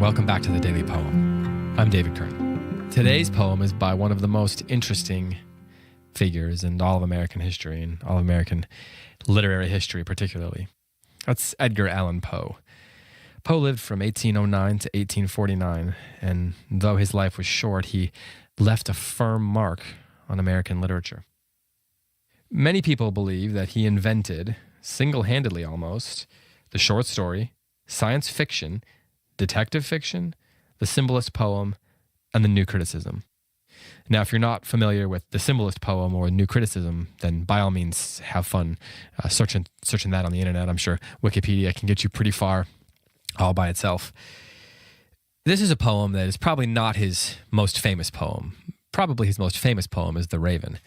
welcome back to the Daily Poem. I'm David Kern. Today's poem is by one of the most interesting figures in all of American history and all of American literary history particularly. That's Edgar Allan Poe. Poe lived from 1809 to 1849, and though his life was short, he left a firm mark on American literature. Many people believe that he invented, single-handedly almost, the short story, science fiction, detective fiction, the symbolist poem, and the new criticism. Now, if you're not familiar with the symbolist poem or new criticism, then by all means have fun searching that on the internet. I'm sure Wikipedia can get you pretty far all by itself. This is a poem that is probably not his most famous poem. Probably his most famous poem is The Raven.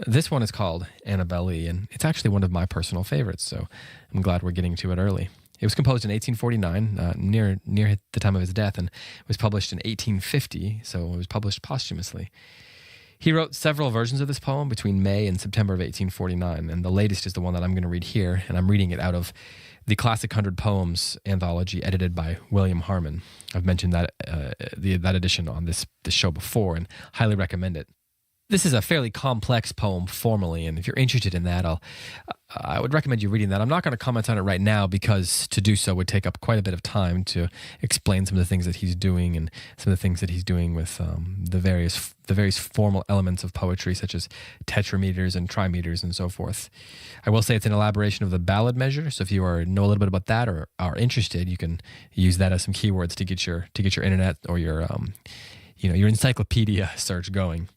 This one is called Annabelle, and it's actually one of my personal favorites, so I'm glad we're getting to it early. It was composed in 1849, near the time of his death, and it was published in 1850, so it was published posthumously. He wrote several versions of this poem between May and September of 1849, and the latest is the one that I'm going to read here, and I'm reading it out of the Classic 100 Poems anthology edited by William Harmon. I've mentioned that edition on this show before and highly recommend it. This is a fairly complex poem formally, and if you're interested in that, I would recommend you reading that. I'm not going to comment on it right now because to do so would take up quite a bit of time to explain some of the things that he's doing and some of the things that he's doing with the various formal elements of poetry, such as tetrameters and trimeters and so forth. I will say it's an elaboration of the ballad measure, so if you know a little bit about that or are interested, you can use that as some keywords to get your internet or your encyclopedia search going.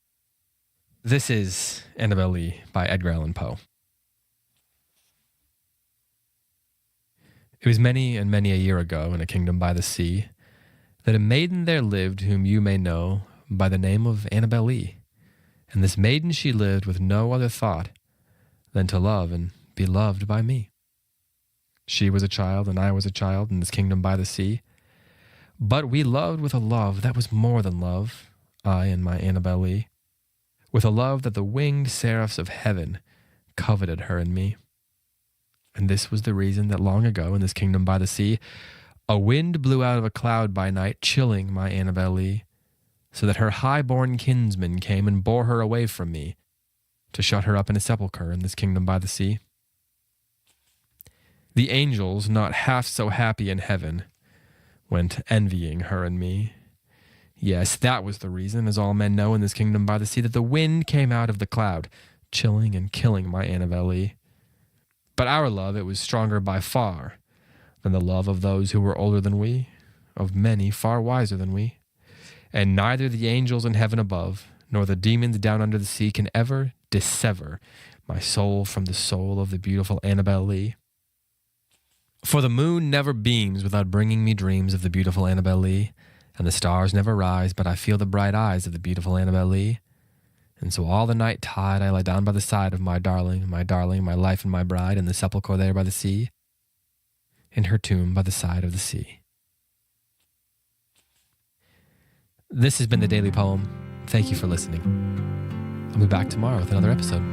This is Annabelle by Edgar Allan Poe. It was many and many a year ago in a kingdom by the sea that a maiden there lived whom you may know by the name of Annabelle. And this maiden she lived with no other thought than to love and be loved by me. She was a child and I was a child in this kingdom by the sea, but we loved with a love that was more than love, I and my Annabelle, with a love that the winged seraphs of heaven coveted her and me. And this was the reason that long ago in this kingdom by the sea, a wind blew out of a cloud by night, chilling my Annabelle, so that her high-born kinsman came and bore her away from me, to shut her up in a sepulchre in this kingdom by the sea. The angels, not half so happy in heaven, went envying her and me. Yes, that was the reason, as all men know in this kingdom by the sea, that the wind came out of the cloud, chilling and killing my Annabelle. But our love, it was stronger by far than the love of those who were older than we, of many far wiser than we. And neither the angels in heaven above, nor the demons down under the sea can ever dissever my soul from the soul of the beautiful Annabelle. For the moon never beams without bringing me dreams of the beautiful Annabelle, and the stars never rise, but I feel the bright eyes of the beautiful Annabelle. And so all the night tide I lie down by the side of my darling, my life and my bride, in the sepulchre there by the sea, in her tomb by the side of the sea. This has been the Daily Poem. Thank you for listening. I'll be back tomorrow with another episode.